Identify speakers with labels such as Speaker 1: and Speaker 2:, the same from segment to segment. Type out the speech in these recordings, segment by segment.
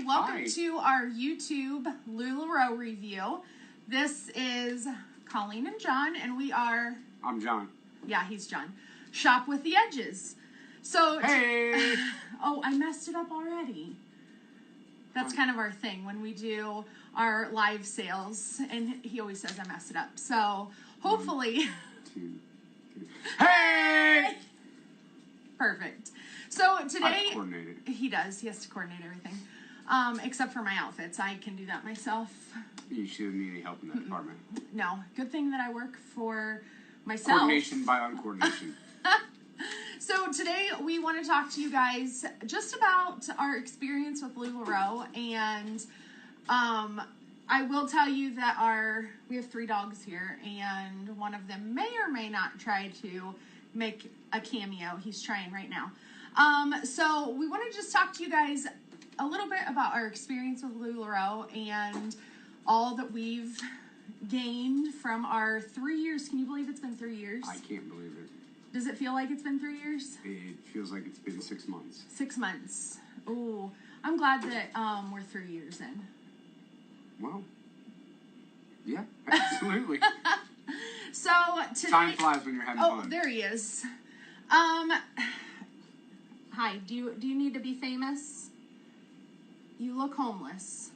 Speaker 1: welcome
Speaker 2: Hi.
Speaker 1: to our YouTube LuLaRoe review. This is Colleen and John, and we are...
Speaker 2: I'm John.
Speaker 1: Yeah, he's John. Shop with the Edges. So...
Speaker 2: Hey!
Speaker 1: Oh, I messed it up already. That's kind of our thing when we do our live sales, and he always says I mess it up. So, hopefully...
Speaker 2: 1, 2, 3. Hey!
Speaker 1: Perfect. So today,
Speaker 2: I coordinate it.
Speaker 1: he does. He has to coordinate everything, except for my outfits. I can do that myself.
Speaker 2: You shouldn't need any help in that department.
Speaker 1: No, good thing that I work for myself.
Speaker 2: Coordination by uncoordination.
Speaker 1: So today we want to talk to you guys just about our experience with LuLaRoe, and I will tell you that we have 3 dogs here, and one of them may or may not try to make a cameo. He's trying right now. So we want to just talk to you guys a little bit about our experience with LuLaRoe and all that we've gained from our 3 years. Can you believe it's been 3 years?
Speaker 2: I can't believe it.
Speaker 1: Does it feel like it's been 3 years?
Speaker 2: It feels like it's been 6 months.
Speaker 1: 6 months. Ooh, I'm glad that we're 3 years in.
Speaker 2: Well, yeah, absolutely.
Speaker 1: So today,
Speaker 2: Time flies when you're having fun.
Speaker 1: Oh, there he is. Hi. Do you need to be famous? You look homeless.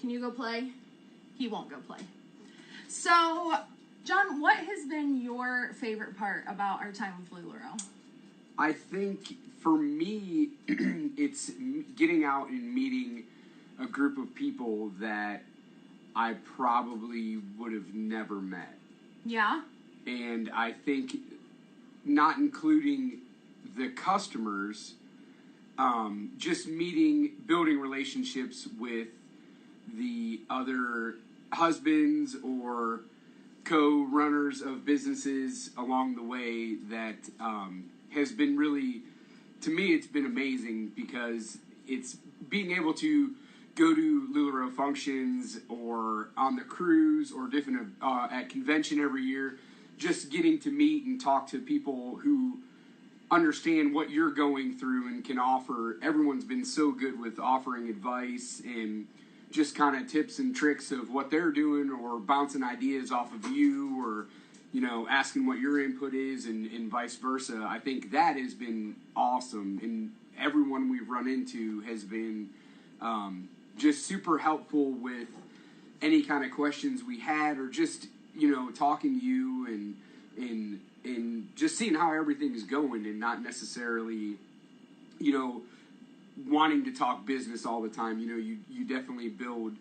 Speaker 1: Can you go play? He won't go play. So, John, what has been your favorite part about our time with LuLaRoe?
Speaker 2: I think for me, it's getting out and meeting a group of people that I probably would have never met.
Speaker 1: Yeah?
Speaker 2: And I think not including the customers, just building relationships with the other husbands or co-runners of businesses along the way that has been really, to me, it's been amazing because it's being able to go to LuLaRoe functions or on the cruise or different at convention every year, just getting to meet and talk to people who understand what you're going through and can offer. Everyone's been so good with offering advice and just kind of tips and tricks of what they're doing or bouncing ideas off of you or, asking what your input is and vice versa. I think that has been awesome. And everyone we've run into has been just super helpful with any kind of questions we had or just, talking to you and just seeing how everything is going and not necessarily, wanting to talk business all the time. You definitely build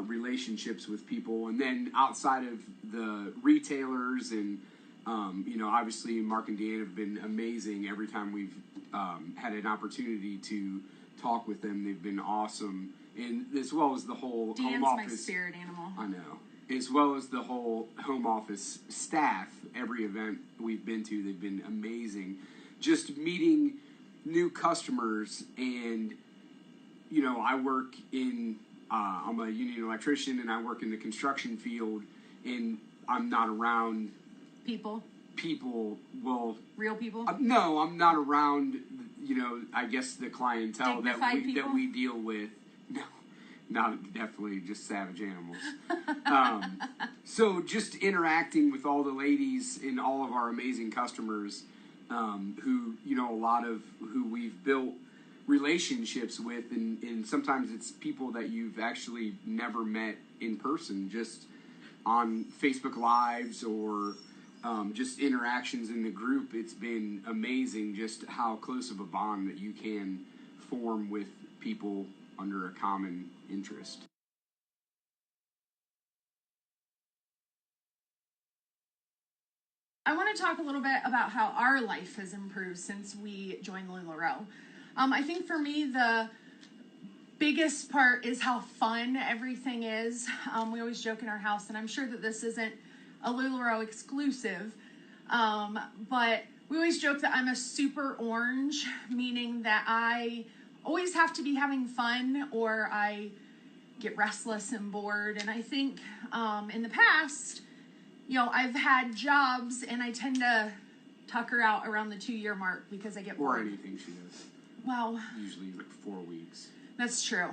Speaker 2: relationships with people. And then outside of the retailers and, obviously Mark and Dan have been amazing every time we've had an opportunity to talk with them. They've been awesome. And as well as the whole
Speaker 1: Dan's
Speaker 2: home office.
Speaker 1: my spirit animal.
Speaker 2: I know. As well as the whole home office staff, every event we've been to, they've been amazing. Just meeting new customers and, I work I'm a union electrician and I work in the construction field and I'm not around
Speaker 1: People,
Speaker 2: well...
Speaker 1: real people?
Speaker 2: No, I'm not around, I guess the clientele that we deal with. No, not definitely just savage animals. So just interacting with all the ladies and all of our amazing customers who, a lot of who we've built relationships with, and sometimes it's people that you've actually never met in person, just on Facebook Lives or just interactions in the group. It's been amazing just how close of a bond that you can form with people under a common interest.
Speaker 1: I want to talk a little bit about how our life has improved since we joined LuLaRoe. I think for me, the biggest part is how fun everything is. We always joke in our house, and I'm sure that this isn't a LuLaRoe exclusive, but we always joke that I'm a super orange, meaning that I always have to be having fun or I get restless and bored. And I think in the past, I've had jobs and I tend to tucker out around the 2-year mark because I get bored.
Speaker 2: Or anything she does.
Speaker 1: Well,
Speaker 2: usually like 4 weeks.
Speaker 1: That's true.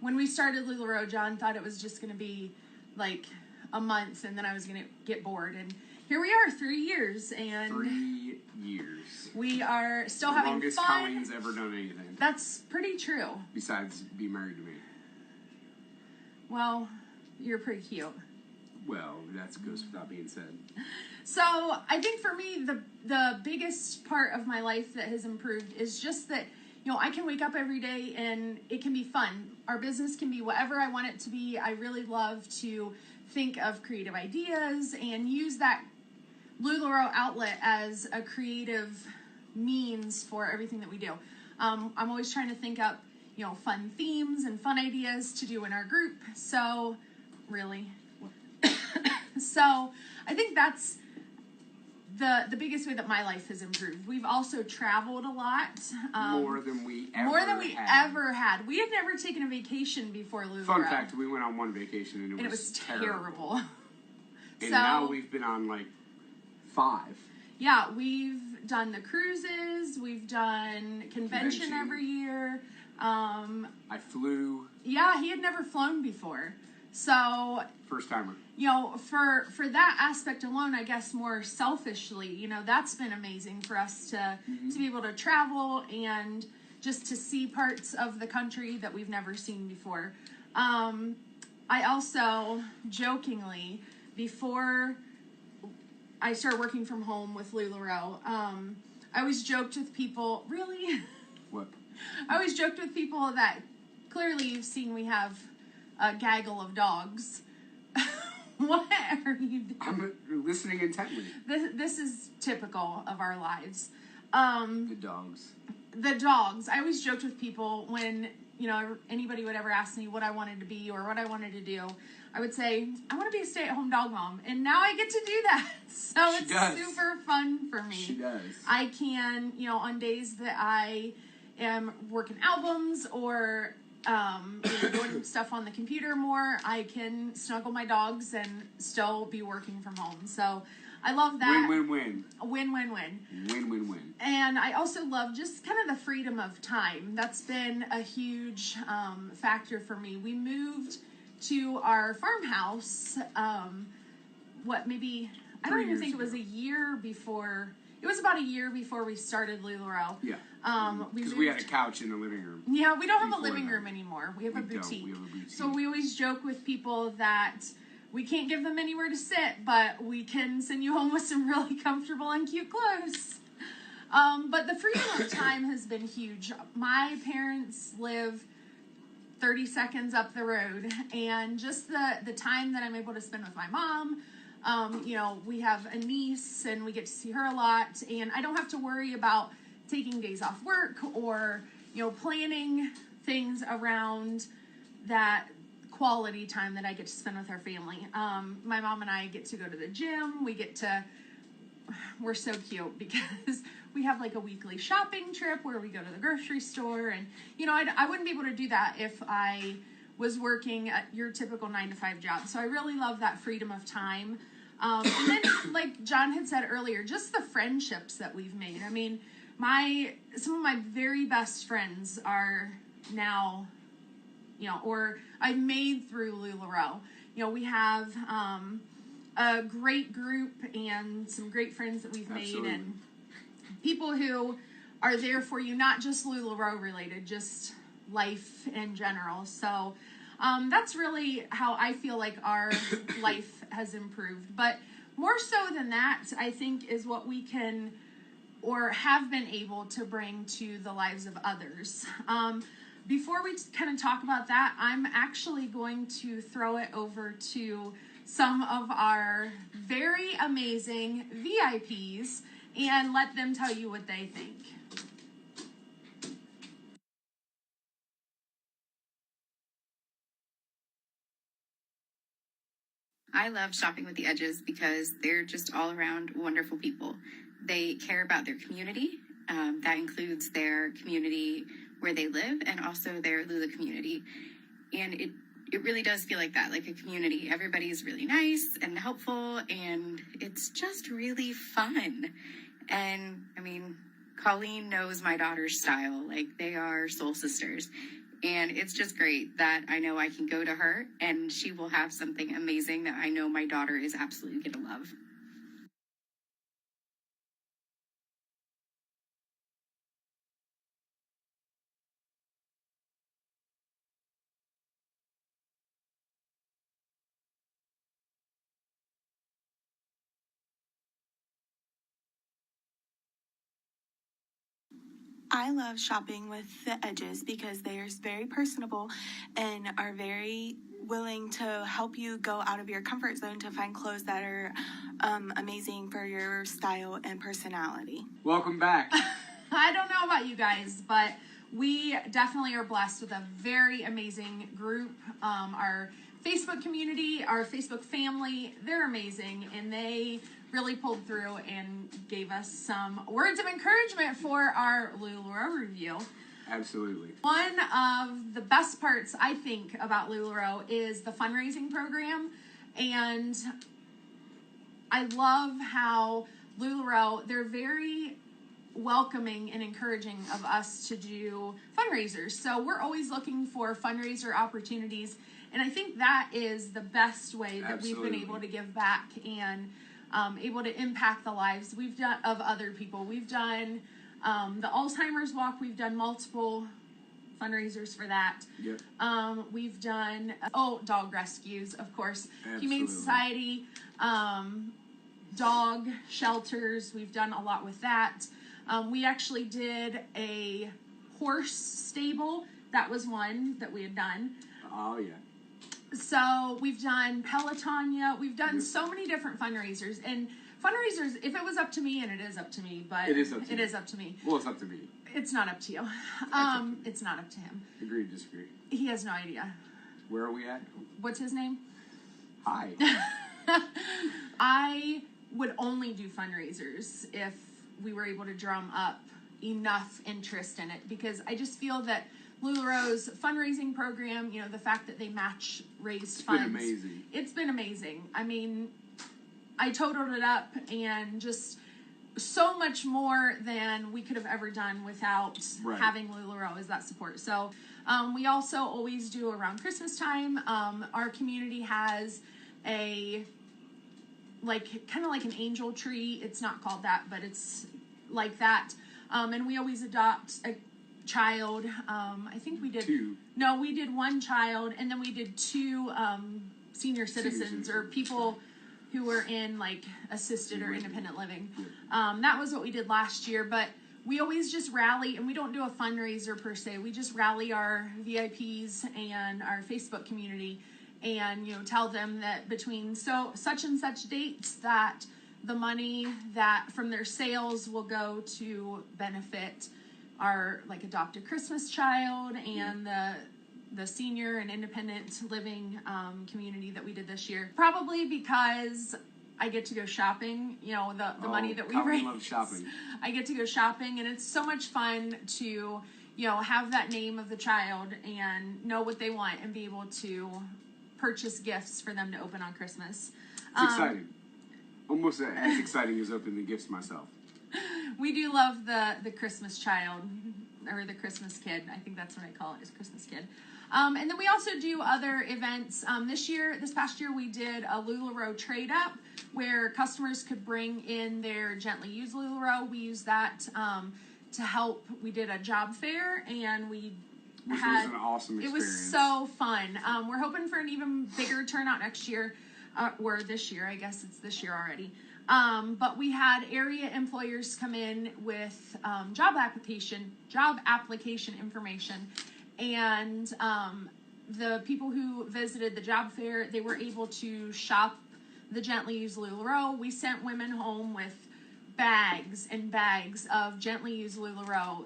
Speaker 1: When we started LuLaRoe, John thought it was just going to be like a month and then I was going to get bored. And here we are, 3 years. And
Speaker 2: 3 years.
Speaker 1: We are still having fun.
Speaker 2: Longest Colleen's ever done anything.
Speaker 1: That's pretty true.
Speaker 2: Besides be married to me.
Speaker 1: Well, you're pretty cute.
Speaker 2: Well, that goes without being said.
Speaker 1: So I think for me, the biggest part of my life that has improved is just that, you know, I can wake up every day and it can be fun. Our business can be whatever I want it to be. I really love to think of creative ideas and use that LuLaRoe outlet as a creative means for everything that we do. I'm always trying to think up, you know, fun themes and fun ideas to do in our group. So, really. So, I think that's the biggest way that my life has improved. We've also traveled a lot.
Speaker 2: More than we
Speaker 1: ever had. We had never taken a vacation before LuLaRoe.
Speaker 2: Fun fact, we went on one vacation and it was
Speaker 1: terrible.
Speaker 2: And now we've been on like 5.
Speaker 1: Yeah, we've done the cruises. We've done convention every year.
Speaker 2: I flew.
Speaker 1: Yeah, he had never flown before. So,
Speaker 2: first timer.
Speaker 1: You know, for that aspect alone, I guess more selfishly, you know, that's been amazing for us to be able to travel and just to see parts of the country that we've never seen before. I also, jokingly, before I started working from home with LuLaRoe, I always joked with people, really?
Speaker 2: What?
Speaker 1: I always joked with people that clearly you've seen we have a gaggle of dogs. What are you doing?
Speaker 2: I'm listening intently.
Speaker 1: This is typical of our lives.
Speaker 2: The dogs.
Speaker 1: The dogs. I always joked with people when, you know, anybody would ever ask me what I wanted to be or what I wanted to do. I would say, I want to be a stay-at-home dog mom. And now I get to do that. So it's super fun for me.
Speaker 2: She does.
Speaker 1: I can, you know, on days that I am working albums or doing stuff on the computer more, I can snuggle my dogs and still be working from home. So I love that.
Speaker 2: Win-win-win.
Speaker 1: Win-win-win.
Speaker 2: Win-win-win.
Speaker 1: And I also love just kind of the freedom of time. That's been a huge factor for me. We moved to our farmhouse, I don't even think it was a year before. It was about a year before we started LuLaRoe.
Speaker 2: Yeah. Because we had a couch in the living room.
Speaker 1: Yeah, we don't have a living room anymore. We have a boutique.
Speaker 2: We have a boutique.
Speaker 1: So we always joke with people that we can't give them anywhere to sit, but we can send you home with some really comfortable and cute clothes. But the freedom of time has been huge. My parents live 30 seconds up the road, and just the time that I'm able to spend with my mom. You know, we have a niece and we get to see her a lot, and I don't have to worry about taking days off work or, you know, planning things around that quality time that I get to spend with our family. My mom and I get to go to the gym. We're so cute because we have like a weekly shopping trip where we go to the grocery store, and, you know, I wouldn't be able to do that if I was working at your typical 9-to-5 job. So I really love that freedom of time. And then, like John had said earlier, just the friendships that we've made. I mean, some of my very best friends are now, you know, or I've made through LuLaRoe. You know, we have a great group and some great friends that we've made, and people who are there for you, not just LuLaRoe related, just life in general. So that's really how I feel like our life has improved. But more so than that, I think, is what we can or have been able to bring to the lives of others. Before we kind of talk about that, I'm actually going to throw it over to some of our very amazing VIPs and let them tell you what they think.
Speaker 3: I love shopping with the Edges because they're just all around wonderful people. They care about their community. That includes their community where they live and also their Lula community. And it really does feel like that, like a community. Everybody's really nice and helpful, and it's just really fun. And I mean, Colleen knows my daughter's style. Like, they are soul sisters. And it's just great that I know I can go to her and she will have something amazing that I know my daughter is absolutely going to love.
Speaker 4: I love shopping with the Edges because they are very personable and are very willing to help you go out of your comfort zone to find clothes that are amazing for your style and personality.
Speaker 2: Welcome back.
Speaker 1: I don't know about you guys, but we definitely are blessed with a very amazing group. Our Facebook community, our Facebook family, they're amazing, and they really pulled through and gave us some words of encouragement for our LuLaRoe review.
Speaker 2: Absolutely.
Speaker 1: One of the best parts, I think, about LuLaRoe is the fundraising program, and I love how LuLaRoe, they're very welcoming and encouraging of us to do fundraisers. So we're always looking for fundraiser opportunities, and I think that is the best way that we've been able to give back and able to impact the lives we've done of other people. We've done the Alzheimer's Walk. We've done multiple fundraisers for that.
Speaker 2: Yep.
Speaker 1: We've done dog rescues, of course.
Speaker 2: Absolutely.
Speaker 1: Humane Society, dog shelters. We've done a lot with that. We actually did a horse stable. That was one that we had done.
Speaker 2: Oh, yeah.
Speaker 1: So we've done Pelotonia. We've done so many different fundraisers. And fundraisers, if it was up to me, and it is up to me, but
Speaker 2: it is up to
Speaker 1: me.
Speaker 2: Well, it's up to me.
Speaker 1: It's not up to you. It's not up to him.
Speaker 2: Agree to disagree.
Speaker 1: He has no idea.
Speaker 2: Where are we at?
Speaker 1: What's his name?
Speaker 2: Hi.
Speaker 1: I would only do fundraisers if we were able to drum up enough interest in it, because I just feel that LuLaRoe's fundraising program, you know, the fact that they match raised funds.
Speaker 2: It's been amazing.
Speaker 1: It's been amazing. I mean, I totaled it up and just so much more than we could have ever done without having LuLaRoe as that support. So we also always do around Christmas time. Our community has a kind of like an angel tree. It's not called that, but it's like that. And we always adopt a child. I think we did
Speaker 2: two.
Speaker 1: No, we did one child, and then we did two senior citizens or people who were in like assisted or independent living. That was what we did last year, but we always just rally, and we don't do a fundraiser per se. We just rally our VIPs and our Facebook community, and tell them that between such and such dates that the money that from their sales will go to benefit our adopted Christmas child and the senior and independent living community that we did this year. Probably because I get to go shopping, the money that we raise. I
Speaker 2: love shopping.
Speaker 1: I get to go shopping, and it's so much fun to, have that name of the child and know what they want and be able to purchase gifts for them to open on Christmas.
Speaker 2: It's exciting. Almost as exciting as opening the gifts myself.
Speaker 1: We do love the Christmas child, or the Christmas kid. I think that's what I call it, is Christmas kid. And then we also do other events. This past year, we did a LuLaRoe trade up where customers could bring in their gently used LuLaRoe. We used that to help. We did a job fair, and which was
Speaker 2: an awesome experience.
Speaker 1: It was so fun. We're hoping for an even bigger turnout next year, or this year. I guess it's this year already. But we had area employers come in with job application information, and the people who visited the job fair, they were able to shop the gently used LuLaRoe. We sent women home with bags and bags of gently used LuLaRoe.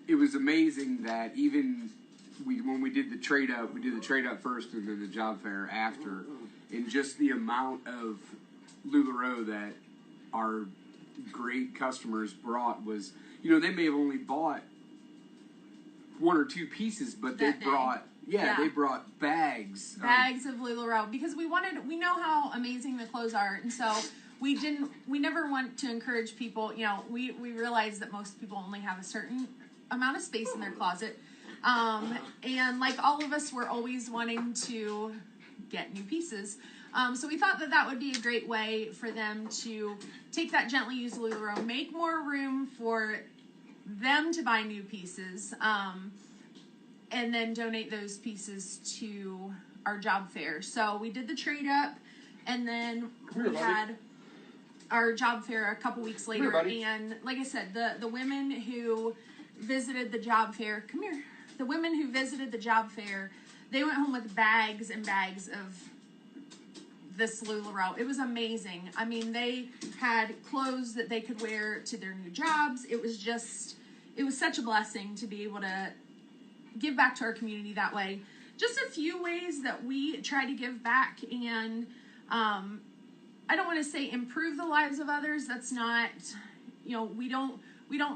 Speaker 2: It was amazing that even when we did the trade up, we did the trade up first and then the job fair after, and just the amount of LuLaRoe that our great customers brought was, they may have only bought one or two pieces, but they brought bags
Speaker 1: of LuLaRoe, because we know how amazing the clothes are, and so we never want to encourage people. We realize that most people only have a certain amount of space in their closet. And like all of us, we're always wanting to get new pieces. So we thought that that would be a great way for them to take that gently used LuLaRoe, make more room for them to buy new pieces, and then donate those pieces to our job fair. So we did the trade up, and then we had our job fair a couple weeks later. And like I said, the women who visited the job fair, the women who visited the job fair, they went home with bags and bags of this LuLaRoe. It was amazing. I mean, they had clothes that they could wear to their new jobs. It was such a blessing to be able to give back to our community that way. Just a few ways that we try to give back, and I don't want to say improve the lives of others. That's not, we don't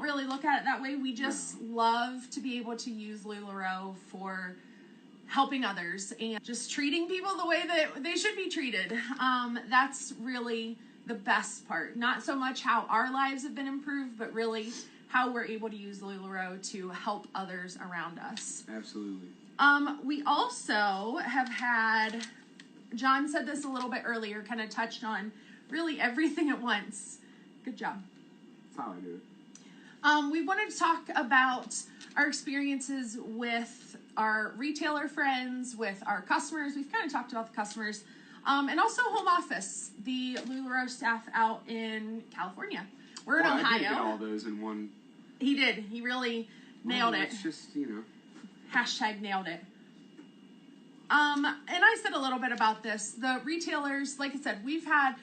Speaker 1: really look at it that way. We just love to be able to use LuLaRoe for helping others and just treating people the way that they should be treated. That's really the best part. Not so much how our lives have been improved, but really how we're able to use LuLaRoe to help others around us.
Speaker 2: Absolutely.
Speaker 1: We also have had, John said this a little bit earlier, kind of touched on really everything at once. Good job.
Speaker 2: That's how I do it.
Speaker 1: We wanted to talk about our experiences with our retailer friends, with our customers. We've kind of talked about the customers, and also home office, the LuLaRoe staff out in California. We're in Ohio.
Speaker 2: I did get all those in one.
Speaker 1: He did. He really nailed it.
Speaker 2: It's just,
Speaker 1: Hashtag nailed it. And I said a little bit about this. The retailers, like I said, we've had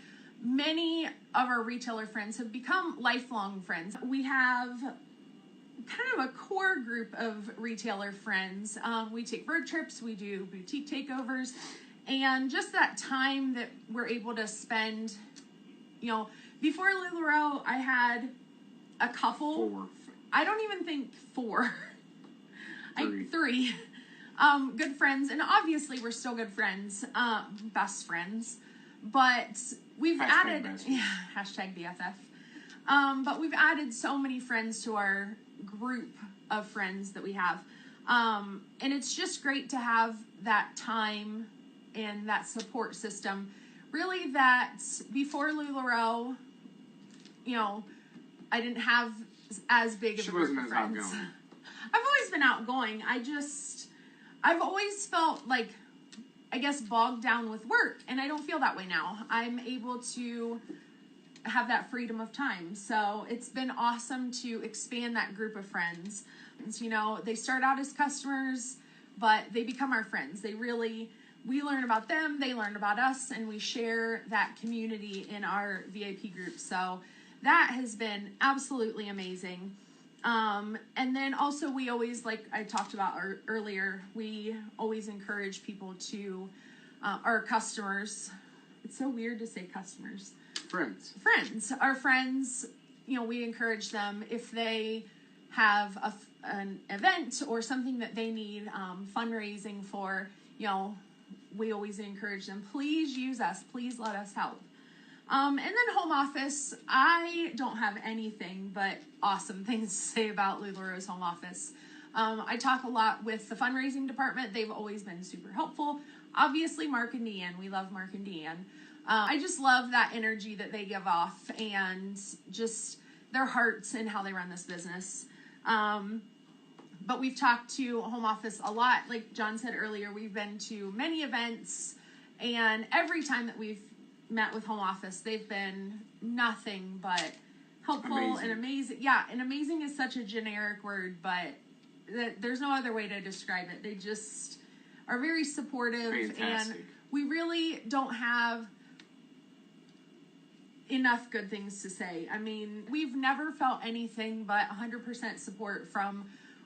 Speaker 1: many of our retailer friends have become lifelong friends. We have kind of a core group of retailer friends. We take road trips, we do boutique takeovers, and just that time that we're able to spend, before LuLaRoe, I had a couple.
Speaker 2: 4.
Speaker 1: I don't even think 4.
Speaker 2: 3.
Speaker 1: 3. Good friends, and obviously we're still good friends, best friends, but we've added, hashtag BFF, but we've added so many friends to our group of friends that we have, and it's just great to have that time and that support system. Really, that before LuLaRoe, I didn't have as big of a group of friends.
Speaker 2: Outgoing.
Speaker 1: I've always been outgoing. I've always felt like, I guess, bogged down with work, and I don't feel that way now. I'm able to have that freedom of time. So it's been awesome to expand that group of friends. They start out as customers, but they become our friends. We learn about them, they learn about us, and we share that community in our VIP group. So that has been absolutely amazing. And then also we always, like I talked about earlier, we always encourage people to, our customers, it's so weird to say customers. Friends. Our friends, we encourage them if they have an event or something that they need fundraising for, we always encourage them, please use us, please let us help. And then home office, I don't have anything but awesome things to say about LuLaRoe's home office. I talk a lot with the fundraising department. They've always been super helpful. Obviously, Mark and Deanne. We love Mark and Deanne. I just love that energy that they give off and just their hearts and how they run this business. But we've talked to home office a lot. Like John said earlier, we've been to many events, and every time that we've met with home office, they've been nothing but helpful and amazing. Yeah, and amazing is such a generic word, but there's no other way to describe it. They just are very supportive. Fantastic. And we really don't have enough good things to say. I mean, we've never felt anything but 100% support from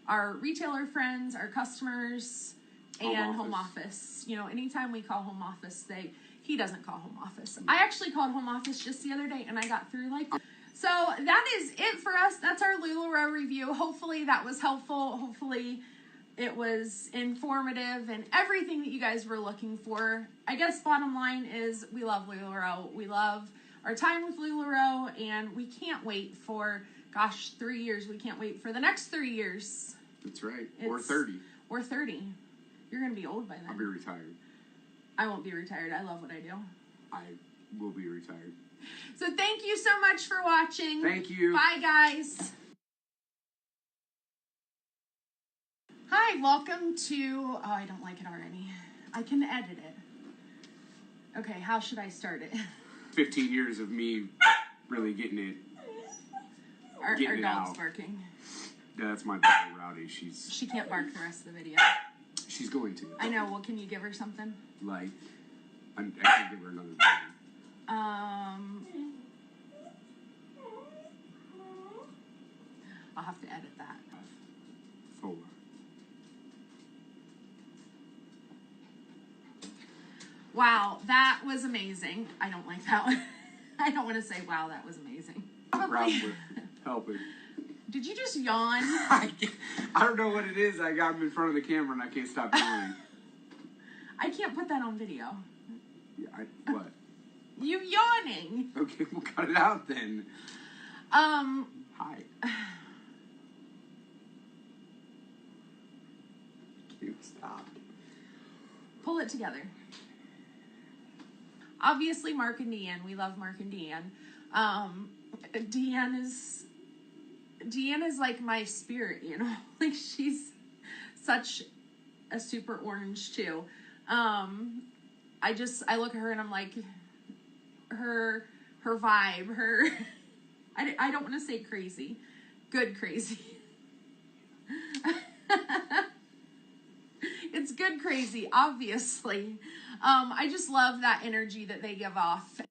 Speaker 1: our retailer friends, our customers, and home office. Anytime we call home office, he doesn't call home office. I actually called home office just the other day, and I got through so that is it for us. That's our LuLaRoe review. Hopefully that was helpful. Hopefully it was informative and everything that you guys were looking for. I guess bottom line is we love LuLaRoe. We love our time with LuLaRoe, and we can't wait for, 3 years. We can't wait for the next 3 years.
Speaker 2: That's right. Or 30.
Speaker 1: Or 30. You're going to be old by then.
Speaker 2: I'll be retired.
Speaker 1: I won't be retired. I love what I do.
Speaker 2: I will be retired.
Speaker 1: So thank you so much for watching.
Speaker 2: Thank you.
Speaker 1: Bye, guys. Hi, welcome to... Oh, I don't like it already. I can edit it. Okay, how should I start it?
Speaker 2: 15 years of me really getting it.
Speaker 1: Our
Speaker 2: Getting it
Speaker 1: dog's
Speaker 2: out.
Speaker 1: barking.
Speaker 2: That's my dog, Rowdy.
Speaker 1: She can't bark the rest of the video.
Speaker 2: She's going to.
Speaker 1: I know. Well, can you give her something?
Speaker 2: Like, I can give her another thing.
Speaker 1: I'll have to edit that.
Speaker 2: 4.
Speaker 1: Wow, that was amazing. I don't like that one. I don't want to say, wow, that was amazing.
Speaker 2: Probably. Helping.
Speaker 1: Did you just yawn?
Speaker 2: I don't know what it is. I got him in front of the camera and I can't stop yawning.
Speaker 1: I can't put that on video.
Speaker 2: Yeah, what?
Speaker 1: You yawning.
Speaker 2: Okay, we'll cut it out then. Hi. Can't stop.
Speaker 1: Pull it together. Obviously, Mark and Deanne. We love Mark and Deanne. Deanne is like my spirit, you know? Like, she's such a super orange, too. I look at her and I'm like, her vibe, I don't want to say crazy. Good crazy. It's good crazy, obviously. I just love that energy that they give off.